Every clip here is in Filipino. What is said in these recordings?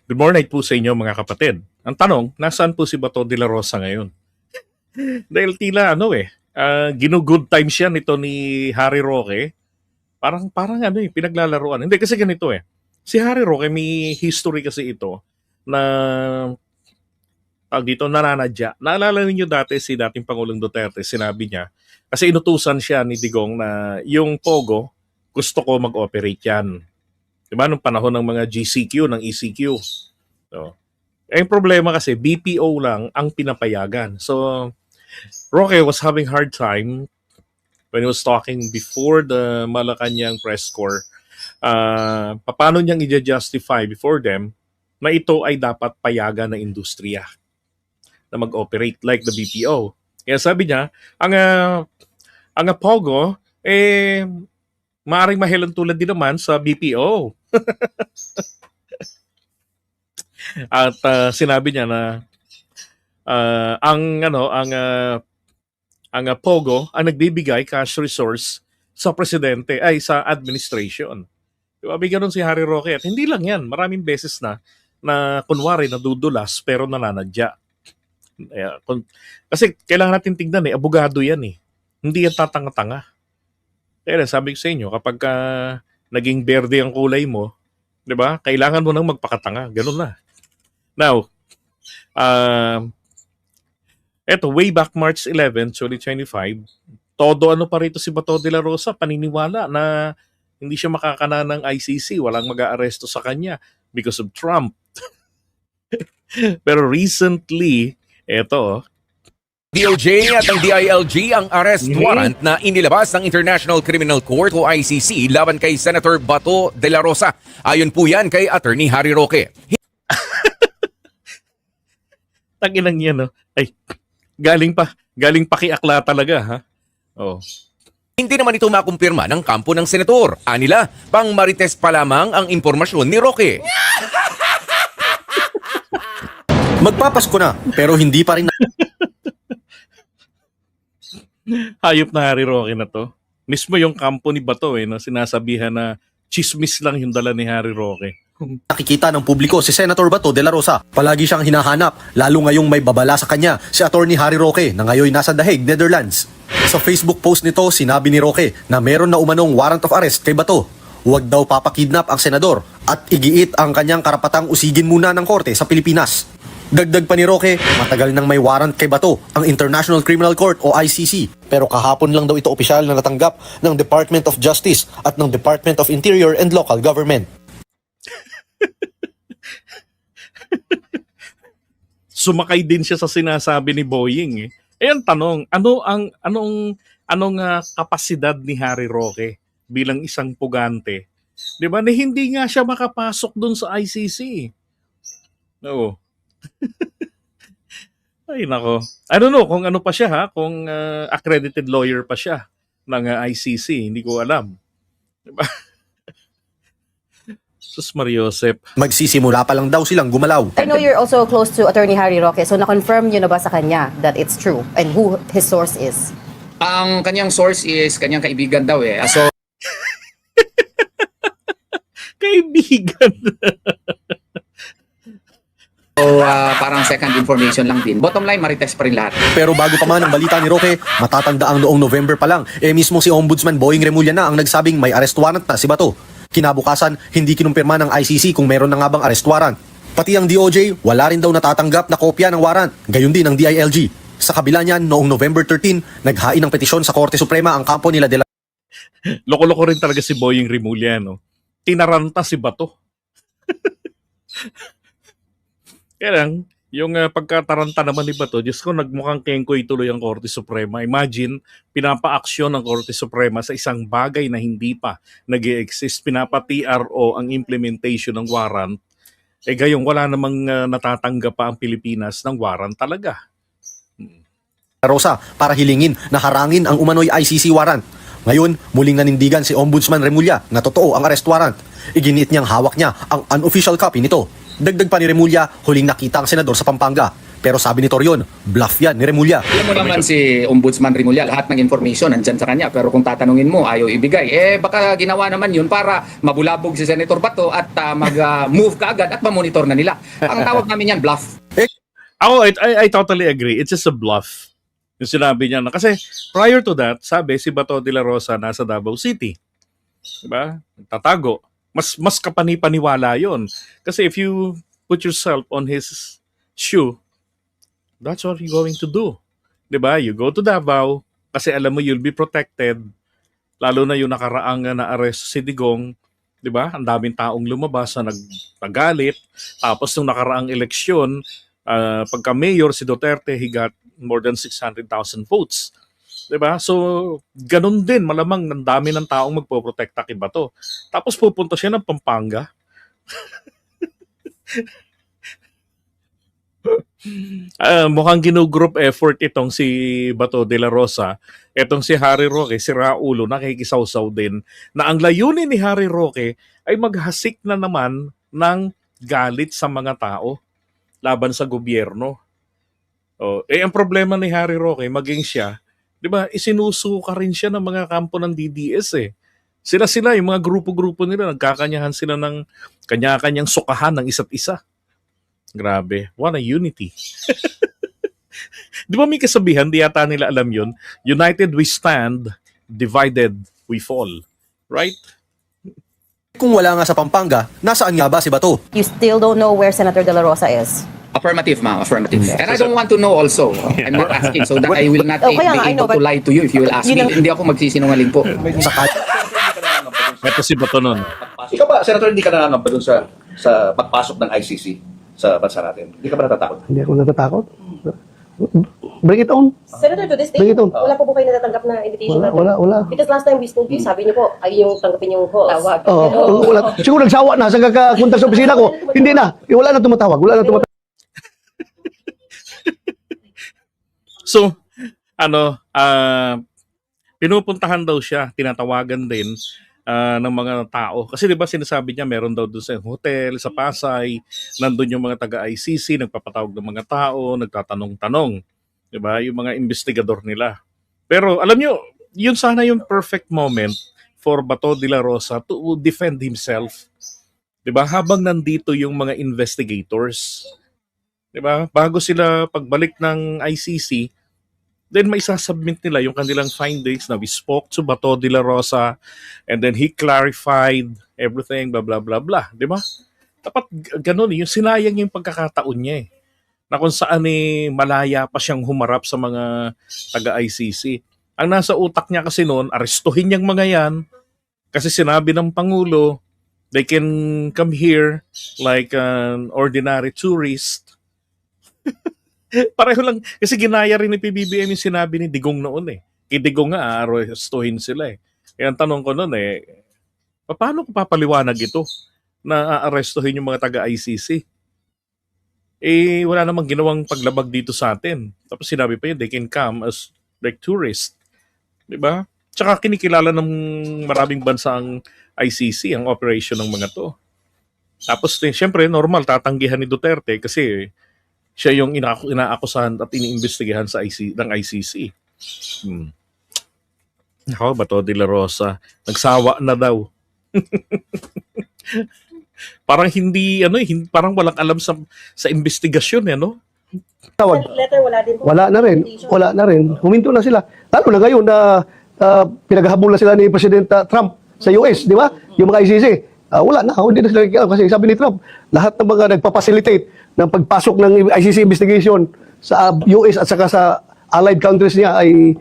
Good morning po sa inyo mga kapatid. Ang tanong, nasaan po si Bato de la Rosa ngayon? Dahil tila ginugood time siya nito ni Harry Roque. Parang pinaglalaruan. Hindi kasi ganito eh. Si Harry Roque may history kasi ito na dito nananadya. Naalala niyo dati si dating Pangulong Duterte, sinabi niya, kasi inutusan siya ni Digong na yung Pogo, gusto ko mag-operate yan. Diba? Nung panahon ng mga GCQ, ng ECQ. So, yung problema kasi, BPO lang ang pinapayagan. So, Roque was having hard time when he was talking before the Malacanang press corps. Paano niyang i-justify before them na ito ay dapat payagan ng industriya na mag-operate like the BPO. Kaya sabi niya, ang Pogo, maaaring mahilan tulad din naman sa BPO. At sinabi niya na ang Pogo ang nagbibigay cash resource sa presidente ay sa administration. Diba? May ganun si Harry Roque. At hindi lang yan, maraming beses na kunwari nadudulas pero nananadya. Kasi kailangan natin tingnan abogado yan eh. Hindi yan tatanga-tanga. Kaya sabi ko sa inyo, kapag naging berde ang kulay mo, di ba? Kailangan mo nang magpakatanga. Ganun na. Now, eto, way back March 11, 2025, todo pa rito si Bato de la Rosa, paniniwala na hindi siya makakana ng ICC, walang mag-aaresto sa kanya because of Trump. Pero recently, eto, DOJ at ang DILG ang arrest warrant na inilabas ng International Criminal Court o ICC laban kay Senator Bato de la Rosa. Ayon po yan kay Attorney Harry Roque. taginang yan, no? Ay, galing pa kiakla talaga, ha? Oh. Hindi naman ito makumpirma ng kampo ng senador. Anila, pang marites pa lamang ang impormasyon ni Roque. Magpapasko na, pero hindi pa rin Hayop na Harry Roque na to. Mismo yung kampo ni Bato na sinasabihan na chismis lang yung dala ni Harry Roque. nakikita ng publiko si Senator Bato de la Rosa. Palagi siyang hinahanap, lalo ngayong may babala sa kanya si Attorney Harry Roque na ngayon nasa The Hague, Netherlands. Sa Facebook post nito, sinabi ni Roque na meron na umanong warrant of arrest kay Bato. Huwag daw papakidnap ang senador at igiit ang kanyang karapatang usigin muna ng korte sa Pilipinas. Dagdag pa ni Roque, matagal nang may warrant kay Bato ang International Criminal Court o ICC. Pero kahapon lang daw ito opisyal na natanggap ng Department of Justice at ng Department of Interior and Local Government. Sumakay din siya sa sinasabi ni Boying. Ang tanong, anong kapasidad ni Harry Roque bilang isang pugante? 'Di ba? Na hindi nga siya makapasok doon sa ICC. Oo. Ay nako. I don't know kung ano pa siya kung accredited lawyer pa siya ng ICC, hindi ko alam. Diba? Sus Mariosep. Magsisimula pa lang daw silang gumalaw. I know you're also close to Attorney Harry Roque, so na-confirm nyo na ba sa kanya that it's true and who his source is? Ang kanyang source is kanyang kaibigan daw eh. So Kaibigan. parang second information lang din. Bottom line, marites pa rin lahat. Pero bago pa man ang balita ni Roque, matatanda ang noong November pa lang, mismo si Ombudsman Boying Remulla na ang nagsabing may arrest warrant na si Bato. Kinabukasan, hindi kinumpirma ng ICC kung meron na nga bang arrest warrant. Pati ang DOJ, wala rin daw natatanggap na kopya ng warrant. Gayon din ang DILG. Sa kabila niyan, noong November 13, naghain ng petisyon sa Korte Suprema ang kampo nila de la Loko-loko rin talaga si Boying Remulla, no? Tinaranta si Bato. Kaya lang, yung pagkataranta naman ni Bato, Diyos ko, nagmukhang kengkoy tuloy ang Korte Suprema. Imagine, pinapa-aksyon ng Korte Suprema sa isang bagay na hindi pa nag-i-exist. Pinapa-TRO ang implementation ng warrant. Gayong wala namang natatanggap pa ang Pilipinas ng warrant talaga. Rosa para hilingin na harangin ang umano'y ICC warrant. Ngayon, muling nanindigan si Ombudsman Remulla na totoo ang arrest warrant. Iginiit niyang hawak niya ang unofficial copy nito. Dagdag pa ni Remulla, huling nakita ang senador sa Pampanga. Pero sabi ni Torion, bluff yan ni Remulla. Alam mo naman si Ombudsman Rimulya, lahat ng information nandyan sa kanya. Pero kung tatanungin mo, ayaw ibigay. Baka ginawa naman yun para mabulabog si Senator Bato at mag-move kaagad at mamonitor na nila. Ang tawag namin yan, bluff. I totally agree. It's just a bluff. Yung sinabi niya na. Kasi prior to that, sabi si Bato de la Rosa nasa Davao City. Diba? Tatago. Mas kapani-paniwala yun. Kasi if you put yourself on his shoe, that's what you're going to do. Diba? You go to Davao kasi alam mo you'll be protected. Lalo na yung nakaraang na-arrest si Digong. Diba? Ang daming taong lumabas na nagalit. Tapos nung nakaraang eleksyon, pagka mayor si Duterte, he got more than 600,000 votes. Diba? So, ganun din. Malamang ng dami ng taong magpoprotekta kay Bato. Tapos pupunta siya ng Pampanga. Mukhang group effort itong si Bato de la Rosa. Itong si Harry Roque, si Raulo, nakikisawsaw din na ang layunin ni Harry Roque ay maghasik na naman ng galit sa mga tao laban sa gobyerno. Ang problema ni Harry Roque, maging siya, di ba, isinusuka rin siya ng mga kampo ng DDS eh. Sila, yung mga grupo-grupo nila, nagkakanyahan sila ng kanya-kanyang sukahan ng isa't isa. Grabe. What a unity. Di ba may kasabihan, di yata nila alam yun, united we stand, divided we fall. Right? Kung wala nga sa Pampanga, nasaan nga ba si Bato? You still don't know where Senator De La Rosa is? Affirmative, ma'am. Affirmative. And I don't want to know also. I'm not asking so that I will not Oh, kaya nga, be I know, able to but- lie to you if you will ask me. Yun ang- Hindi ako magsisinungaling po. Sa Ito si Bato nun. Ikaw ba, Senator, hindi ka nangangamba dun sa pagpasok ng ICC sa bansa natin? Hindi ka ba natatakot? Hindi ako natatakot. Bring it on. Senator, to this day, Bring it on. wala po kayo natatanggap na invitation Wala. Because last time we spoke to you, sabi niyo po, ay yung tanggapin yung calls. Tawag. Wala. Siguro nagsawa na sa kakakunta sa opisina ko. Hindi na. Wala na tumatawag. So, pinupuntahan daw siya, tinatawagan din ng mga tao. Kasi di ba sinasabi niya meron daw doon sa hotel, sa Pasay, nandun yung mga taga-ICC, nagpapatawag ng mga tao, nagtatanong-tanong. Di ba? Yung mga investigador nila. Pero alam nyo, yun sana yung perfect moment for Bato de la Rosa to defend himself. Di ba? Habang nandito yung mga investigators. Di ba? Bago sila pagbalik ng ICC, then may sasubmit nila yung kanilang findings na we spoke to Bato de la Rosa and then he clarified everything, blah, blah, blah, blah. Di ba? Dapat ganun, yung sinayang yung pagkakataon niya eh. Na kung saan malaya pa siyang humarap sa mga taga-ICC. Ang nasa utak niya kasi noon, arestuhin niyang mga yan kasi sinabi ng Pangulo, they can come here like an ordinary tourist. Pareho lang. Kasi ginaya rin ni PBBM yung sinabi ni Digong noon eh. Kay Digong nga, arestuhin sila eh. Kaya ang tanong ko noon paano ko papaliwanag ito na aarestuhin yung mga taga-ICC? Wala namang ginawang paglabag dito sa atin. Tapos sinabi pa yun, they can come as like tourists. Diba? Tsaka kinikilala ng maraming bansa ang ICC, ang operation ng mga to. Tapos syempre, normal, tatanggihan ni Duterte kasi siya yung inaakusahan at iniimbestigahan sa ng ICC. Ako, Bato de la Rosa, nagsawa na daw. Parang parang walang alam sa investigasyon Tawag. Letter, wala din po. Wala na rin. Huminto na sila. Lalo na ngayon na pinaghahabol na sila ni President Trump sa US, di ba? Yung mga ICC. Wala na. Hindi na sila nakikialam kasi sabi ni Trump, lahat ng mga nagpapacilitate ng pagpasok ng ICC investigation sa US at saka sa allied countries niya ay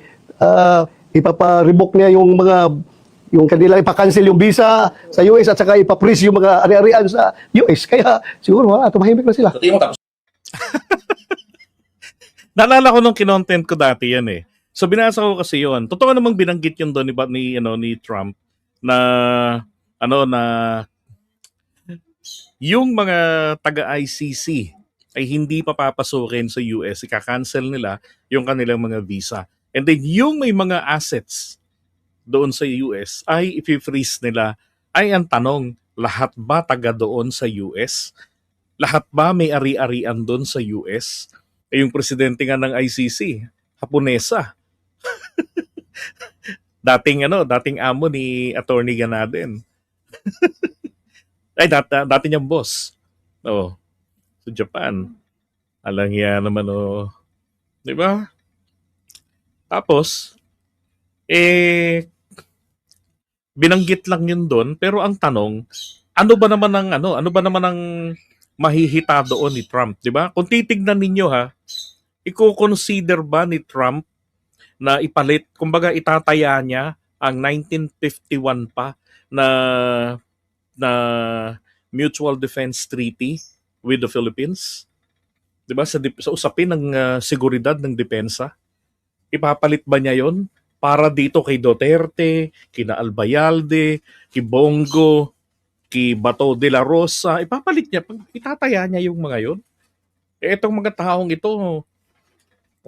ipapa-revoke niya yung kanila ipa-cancel yung visa sa US at saka ipa-freeze yung mga ari-arian sa US. Kaya siguro tumahimik na sila. Sa tingin mo tapos Naalala ko nung kinontent ko dati yan eh. So binasa ko kasi yun. Totoo namang binanggit yun doon ni Trump na yung mga taga-ICC ay hindi papapasukin sa US, ika-cancel nila yung kanilang mga visa. And then yung may mga assets doon sa US ay i-freeze nila. Ay ang tanong, lahat ba taga doon sa US? Lahat ba may ari-arian doon sa US? yung presidente nga ng ICC, Haponesa. Dating amo ni Attorney Ganaden. Ay, dati niyang boss. Oh, sa Japan. Alang yan naman, oh. Di ba? Tapos, binanggit lang yun doon, pero ang tanong, ano ba naman ang mahihita doon ni Trump, di ba? Kung titignan ninyo ha, i-consider ba ni Trump na ipalit, kumbaga itataya niya ang 1951 pa na Mutual Defense Treaty with the Philippines? Di ba? Sa usapin ng seguridad ng depensa, ipapalit ba niya yon para dito kay Duterte, kina Albayalde, kay Bongo, kay Bato de la Rosa? Ipapalit niya, itataya niya yung mga yon. Itong mga taong ito,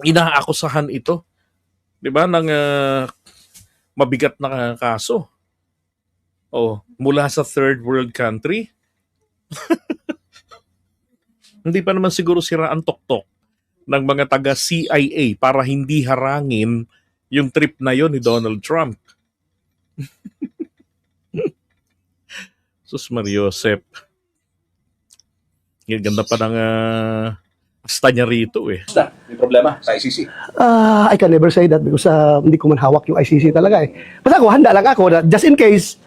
inaakusahan ito, di ba, ng mabigat na kaso. Mula sa third world country. Hindi pa naman siguro sira ang tuktok ng mga taga CIA para hindi harangin yung trip na yon ni Donald Trump. Sus Mariosep. Ganda pa ng asta niya rito eh. Basta, may problema sa ICC. I can never say that because hindi ko man hawak yung ICC talaga eh. Basta ako, handa lang ako na just in case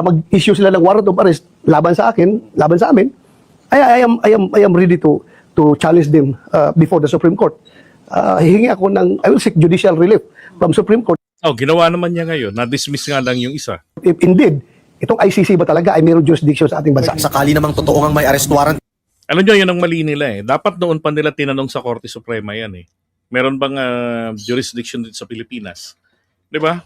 mag-issue sila ng warrant of arrest laban sa amin, I am ready to challenge them before the Supreme Court. Hihingi ako I will seek judicial relief from Supreme Court. Ginawa naman niya ngayon. Na-dismiss nga lang yung isa. If indeed, itong ICC ba talaga ay mayroong jurisdiction sa ating bansa? Sakali namang totoo ngang may arrest warrant Alam nyo, yun ang mali nila eh. Dapat noon pa nila tinanong sa Korte Suprema yan eh. Meron bang jurisdiction dito sa Pilipinas? Di ba?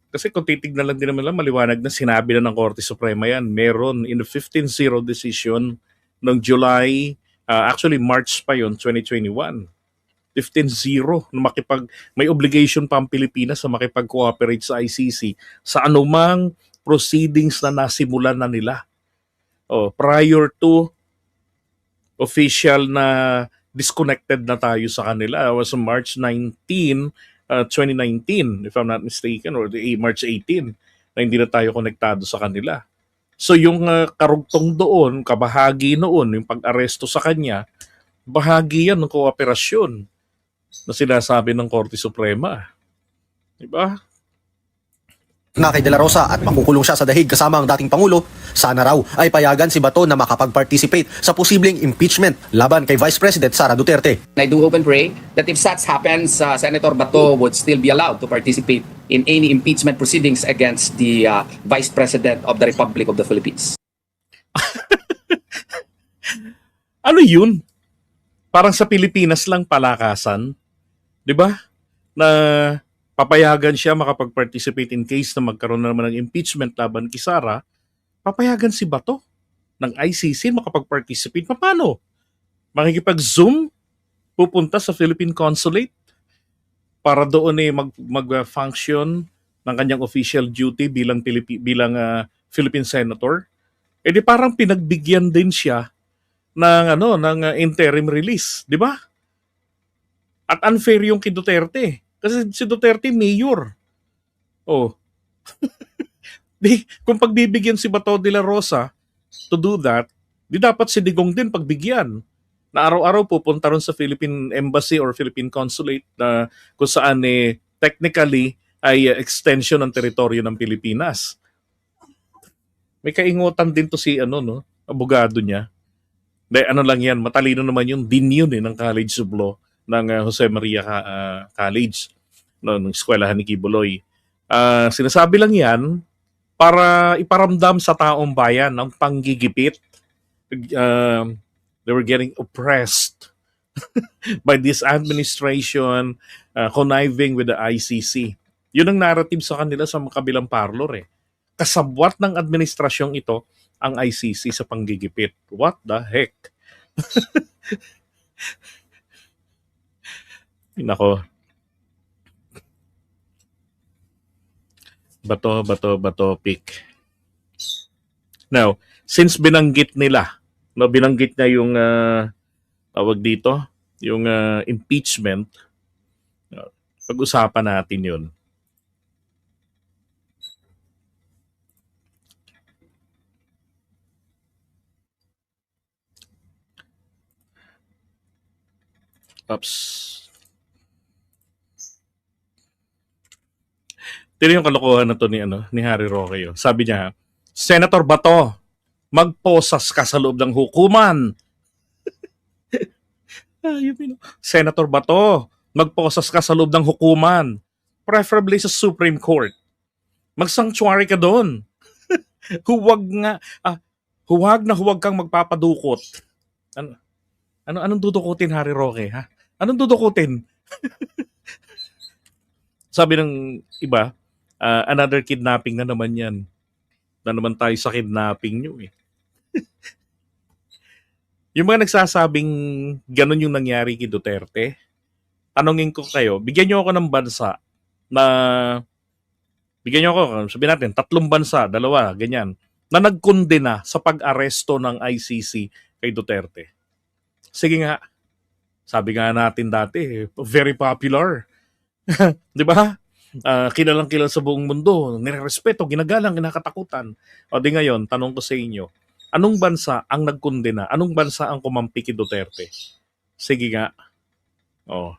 Kasi kung titignan lang din naman lang, maliwanag na sinabi na ng Korte Suprema yan. Meron in the 15-0 decision ng July, actually March pa yon 2021. 15-0 na may obligation pa ang Pilipinas na makipag-cooperate sa ICC sa anumang proceedings na nasimulan na nila. Prior to official na disconnected na tayo sa kanila. It was on March 19, 2019, if I'm not mistaken, or March 18, na hindi na tayo konektado sa kanila. So yung karugtong doon, kabahagi noon, yung pag-aresto sa kanya, bahagi yan ng kooperasyon na sinasabi ng Korte Suprema. Diba? na kay De La Rosa at makukulong siya sa dahig kasama ang dating Pangulo, sana raw ay payagan si Bato na makapag-participate sa posibleng impeachment laban kay Vice President Sara Duterte. I do hope and pray that if such happens, Senator Bato would still be allowed to participate in any impeachment proceedings against the Vice President of the Republic of the Philippines. Ano yun? Parang sa Pilipinas lang palakasan. 'Di ba? Na papayagan siya makapag-participate in case na magkaroon na naman ng impeachment laban kay Sara, papayagan si Bato ng ICC makapag-participate. Paano? Makikipag-Zoom? Pupunta sa Philippine Consulate para doon mag-function ng kanyang official duty bilang Philippine Senator? Eh di parang pinagbigyan din siya ng interim release, 'di ba? At unfair yung kay Duterte. Kasi si Duterte mayor. Oh. Kung pagbibigyan si Bato de la Rosa to do that, di dapat si Digong din pagbigyan. Na araw-araw pupunta ron sa Philippine Embassy or Philippine Consulate na kung saan technically ay extension ng teritoryo ng Pilipinas. May kaingutan din to si abogado niya. Lang yan, matalino naman yung dean yun ng College of Law ng Jose Maria College ng eskwelahan ni Kibuloy. Sinasabi lang yan para iparamdam sa taong bayan ng panggigipit. They were getting oppressed by this administration conniving with the ICC. Yun ang narrative sa kanila sa kabilang parlor Kasabwat ng administrasyong ito ang ICC sa panggigipit. What the heck? Nako. Bato, pick. Now, since binanggit niya yung tawag dito, yung impeachment, pag-usapan natin yun. Oops. Ito yung kalokohan na to ni Harry Roque. Yun. Sabi niya, Senator Bato, magposas ka sa loob ng hukuman. Senator Bato, magposas ka sa loob ng hukuman. Preferably sa Supreme Court. Mag-sanctuary ka doon. Huwag kang magpapadukot. Anong dudukutin, Harry Roque, ha? Anong dudukutin? Sabi ng iba, another kidnapping na naman yan. Na naman tayo sa kidnapping nyo eh. Yung mga nagsasabing ganun yung nangyari kay Duterte, tanongin ko kayo, bigyan nyo ako ng bansa na, bigyan nyo ako, sabihin natin, 3 bansa, 2, ganyan, na nagkondena sa pag-aresto ng ICC kay Duterte. Sige nga, sabi nga natin dati, very popular. Di ba? Kilalang kilala sa buong mundo, nirerespeto, ginagalang, kinakatakutan. O di ngayon, tanong ko sa inyo, anong bansa ang nagkondena? Anong bansa ang kumampi kay Duterte? Sige nga. O.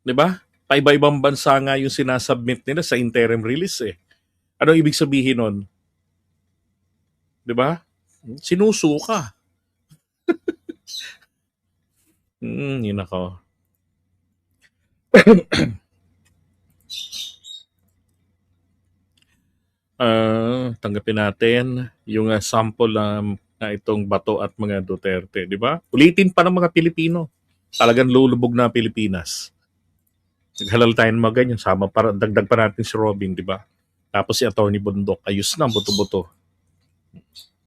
Di ba? Paiba-ibang bansa nga yung sinasubmit nila sa interim release eh. Ano ibig sabihin nun? Di ba? Sinusuka. Yun ako. Tanggapin natin yung sample na itong Bato at mga Duterte, di ba? Ulitin pa ng mga Pilipino. Talagang lulubog na Pilipinas. Naghalal tayo ng mga ganyan. Dagdag pa natin si Robin, di ba? Tapos si Attorney Bundok. Ayos na, buto-buto.